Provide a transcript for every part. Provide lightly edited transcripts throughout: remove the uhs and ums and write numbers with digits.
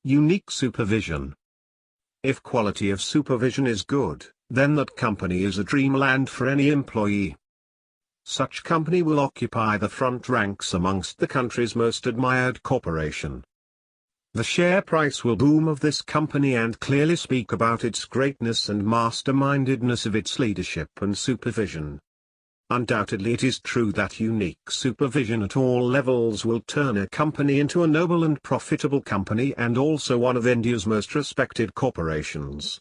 Unique supervision. If quality of supervision is good, then that company is a dreamland for any employee. Such company will occupy the front ranks amongst the country's most admired corporation. The share price will boom of this company and clearly speak about its greatness and mastermindedness of its leadership and supervision. Undoubtedly it is true that unique supervision at all levels will turn a company into a noble and profitable company and also one of India's most respected corporations.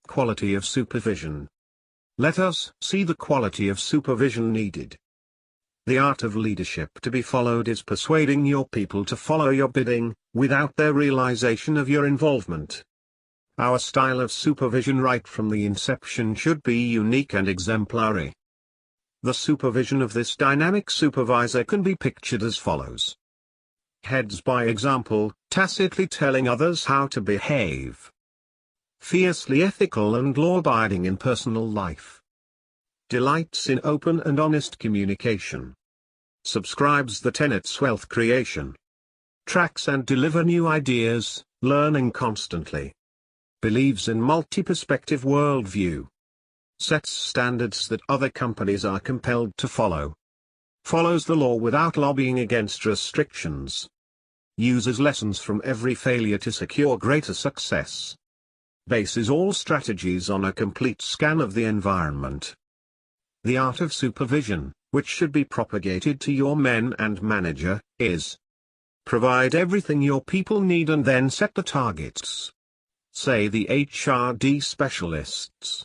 Quality of supervision. Let us see the quality of supervision needed. The art of leadership to be followed is persuading your people to follow your bidding, without their realization of your involvement. Our style of supervision right from the inception should be unique and exemplary. The supervision of this dynamic supervisor can be pictured as follows. Heads by example, tacitly telling others how to behave. Fiercely ethical and law-abiding in personal life. Delights in open and honest communication. Subscribes the tenets wealth creation. Tracks and deliver new ideas, learning constantly. Believes in multi-perspective worldview. Sets standards that other companies are compelled to follow. Follows the law without lobbying against restrictions. Uses lessons from every failure to secure greater success. Bases all strategies on a complete scan of the environment. The art of supervision, which should be propagated to your men and manager, is: provide everything your people need and then set the targets. Say the HRD specialists.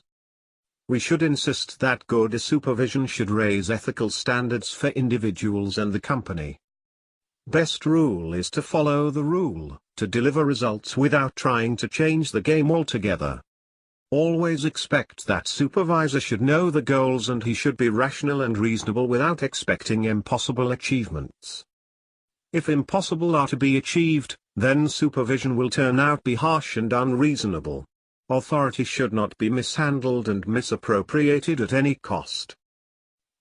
We should insist that good supervision should raise ethical standards for individuals and the company. Best rule is to follow the rule, to deliver results without trying to change the game altogether. Always expect that supervisor should know the goals and he should be rational and reasonable without expecting impossible achievements. If impossible are to be achieved, then supervision will turn out be harsh and unreasonable. Authority should not be mishandled and misappropriated at any cost.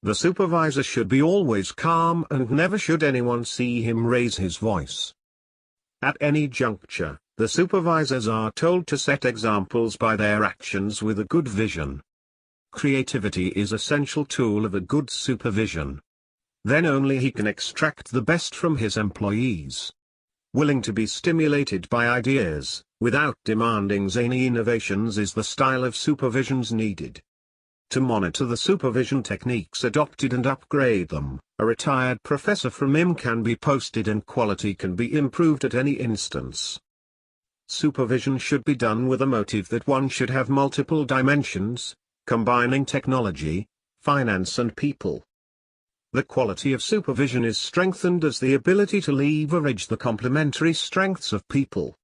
The supervisor should be always calm and never should anyone see him raise his voice. At any juncture, the supervisors are told to set examples by their actions with a good vision. Creativity is essential tool of a good supervision. Then only he can extract the best from his employees. Willing to be stimulated by ideas, without demanding zany innovations is the style of supervisions needed. To monitor the supervision techniques adopted and upgrade them, a retired professor from IIM can be posted and quality can be improved at any instance. Supervision should be done with a motive that one should have multiple dimensions, combining technology, finance and people. The quality of supervision is strengthened as the ability to leverage the complementary strengths of people.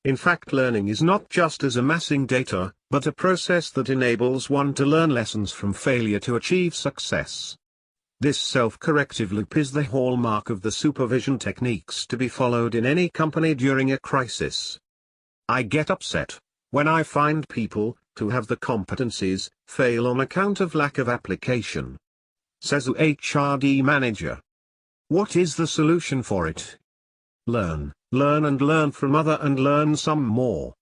In fact, learning is not just as amassing data, but a process that enables one to learn lessons from failure to achieve success. This self-corrective loop is the hallmark of the supervision techniques to be followed in any company during a crisis. I get upset when I find people who have the competencies fail on account of lack of application, says a HRD manager. What is the solution for it? Learn and learn from other and learn some more.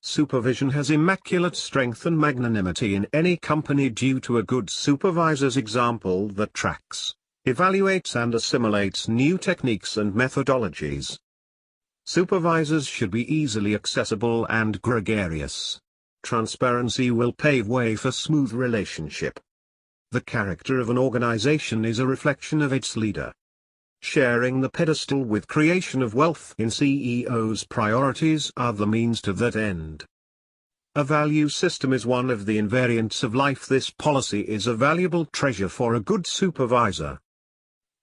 Supervision has immaculate strength and magnanimity in any company due to a good supervisor's example that tracks, evaluates and assimilates new techniques and methodologies. Supervisors should be easily accessible and gregarious. Transparency will pave way for smooth relationship. The character of an organization is a reflection of its leader. Sharing the pedestal with creation of wealth in CEO's priorities are the means to that end. A value system is one of the invariants of life. This policy is a valuable treasure for a good supervisor.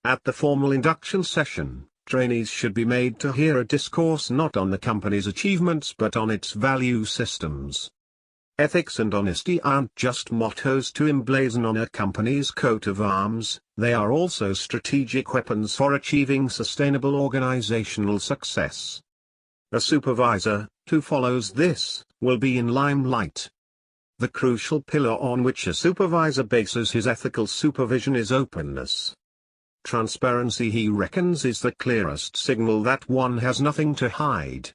At the formal induction session, trainees should be made to hear a discourse not on the company's achievements but on its value systems. Ethics and honesty aren't just mottos to emblazon on a company's coat of arms, they are also strategic weapons for achieving sustainable organizational success. A supervisor, who follows this, will be in limelight. The crucial pillar on which a supervisor bases his ethical supervision is openness. Transparency, he reckons, is the clearest signal that one has nothing to hide.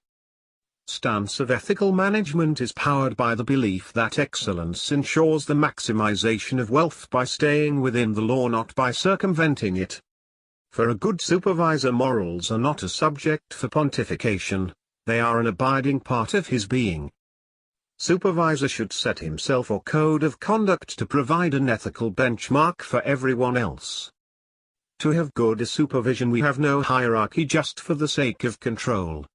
stance of ethical management is powered by the belief that excellence ensures the maximization of wealth by staying within the law, not by circumventing it. For a good supervisor, morals are not a subject for pontification, they are an abiding part of his being. Supervisor should set himself a code of conduct to provide an ethical benchmark for everyone else. To have good supervision, we have no hierarchy just for the sake of control.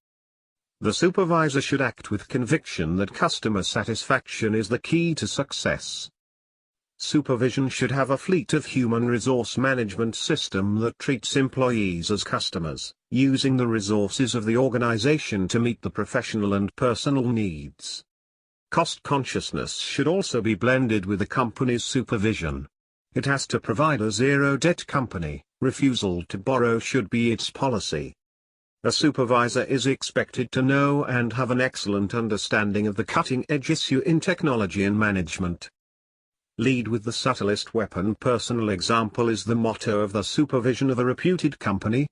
The supervisor should act with conviction that customer satisfaction is the key to success. Supervision should have a fleet of human resource management system that treats employees as customers, using the resources of the organization to meet the professional and personal needs. Cost consciousness should also be blended with the company's supervision. It has to provide a zero-debt company, refusal to borrow should be its policy. A supervisor is expected to know and have an excellent understanding of the cutting-edge issue in technology and management. Lead with the subtlest weapon. Personal example is the motto of the supervision of a reputed company.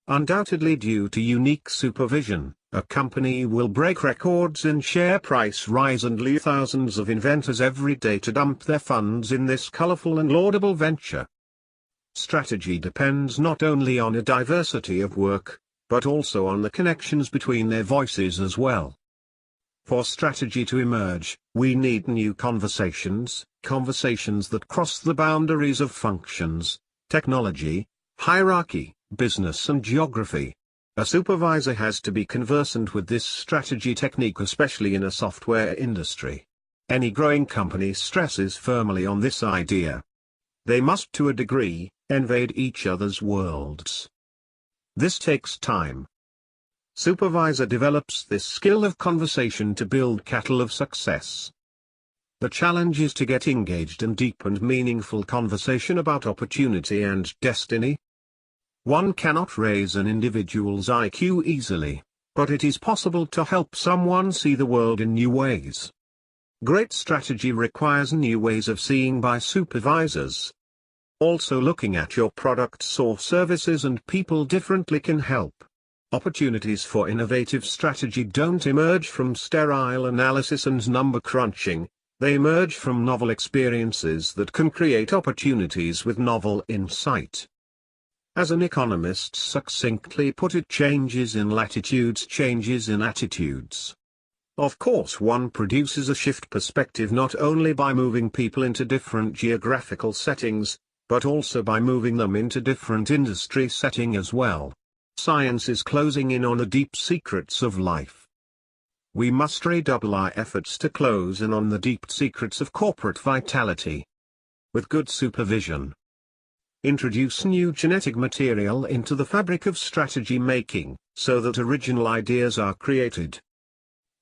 Undoubtedly, due to unique supervision, a company will break records in share price rise and leave thousands of inventors every day to dump their funds in this colorful and laudable venture. Strategy depends not only on a diversity of work, but also on the connections between their voices as well. For strategy to emerge, we need new conversations that cross the boundaries of functions, technology, hierarchy, business and geography. A supervisor has to be conversant with this strategy technique, especially in a software industry. Any growing company stresses firmly on this idea. They must, to a degree, invade each other's worlds. This takes time. Supervisor develops this skill of conversation to build cattle of success. The challenge is to get engaged in deep and meaningful conversation about opportunity and destiny. One cannot raise an individual's IQ easily, but it is possible to help someone see the world in new ways. Great strategy requires new ways of seeing by supervisors. Also, looking at your products or services and people differently can help. Opportunities for innovative strategy don't emerge from sterile analysis and number crunching, they emerge from novel experiences that can create opportunities with novel insight. As an economist succinctly put it, changes in latitudes, changes in attitudes. Of course, one produces a shift perspective not only by moving people into different geographical settings, but also by moving them into different industry setting as well. Science is closing in on the deep secrets of life. We must redouble our efforts to close in on the deep secrets of corporate vitality. With good supervision, introduce new genetic material into the fabric of strategy making, so that original ideas are created.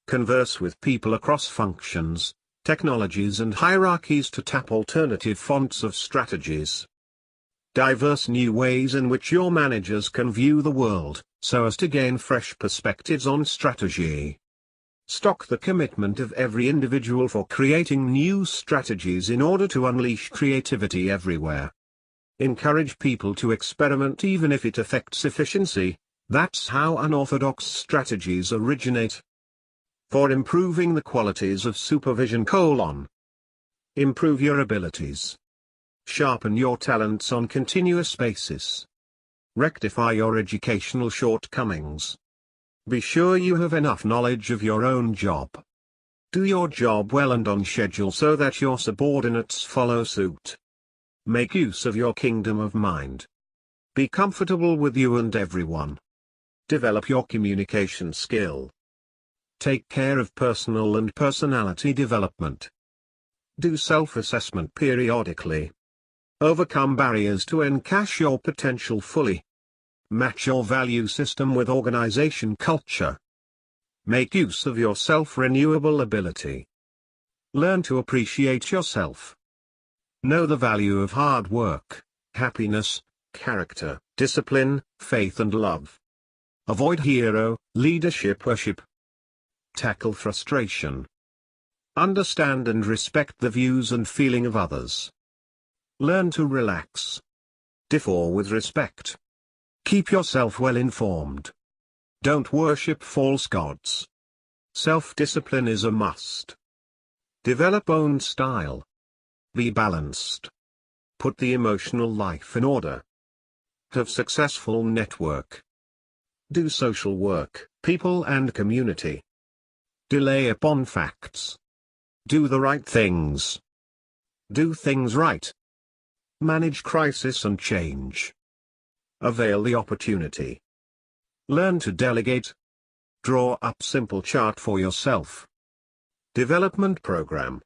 Converse with people across functions, technologies and hierarchies to tap alternative fonts of strategies. Diverse new ways in which your managers can view the world, so as to gain fresh perspectives on strategy. Stock the commitment of every individual for creating new strategies in order to unleash creativity everywhere. Encourage people to experiment even if it affects efficiency. That's how unorthodox strategies originate. For improving the qualities of supervision: improve your abilities. Sharpen your talents on continuous basis. Rectify your educational shortcomings. Be sure you have enough knowledge of your own job. Do your job well and on schedule so that your subordinates follow suit. Make use of your kingdom of mind. Be comfortable with you and everyone. Develop your communication skill. Take care of personal and personality development. Do self-assessment periodically. Overcome barriers to encash your potential fully. Match your value system with organization culture. Make use of your self-renewable ability. Learn to appreciate yourself. Know the value of hard work, happiness, character, discipline, faith and love. Avoid hero, leadership worship. Tackle frustration. Understand and respect the views and feeling of others. Learn to relax. Differ with respect. Keep yourself well informed. Don't worship false gods. Self-discipline is a must. Develop own style. Be balanced. Put the emotional life in order. Have successful network. Do social work, people and community. Delay upon facts. Do the right things. Do things right. Manage crisis and change. Avail the opportunity. Learn to delegate. Draw up simple chart for yourself. Development program.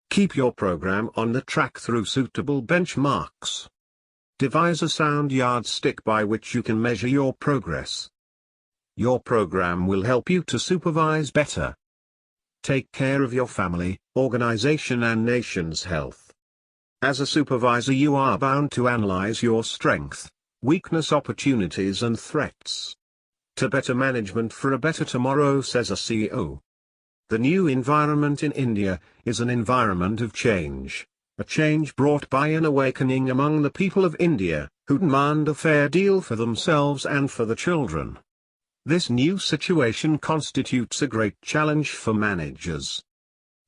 Keep your program on the track through suitable benchmarks. Devise a sound yardstick by which you can measure your progress. Your program will help you to supervise better. Take care of your family, organization and nation's health. As a supervisor, you are bound to analyze your strength, weakness, opportunities and threats. To better management for a better tomorrow, says a CEO. The new environment in India is an environment of change, a change brought by an awakening among the people of India, who demand a fair deal for themselves and for the children. This new situation constitutes a great challenge for managers.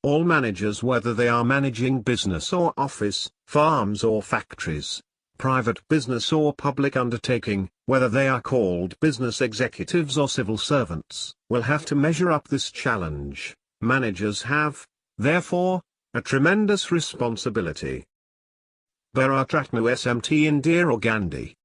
All managers, whether they are managing business or office, farms or factories, private business or public undertaking, whether they are called business executives or civil servants, will have to measure up this challenge. Managers have, therefore, a tremendous responsibility. Bharat Ratna SMT Indira Gandhi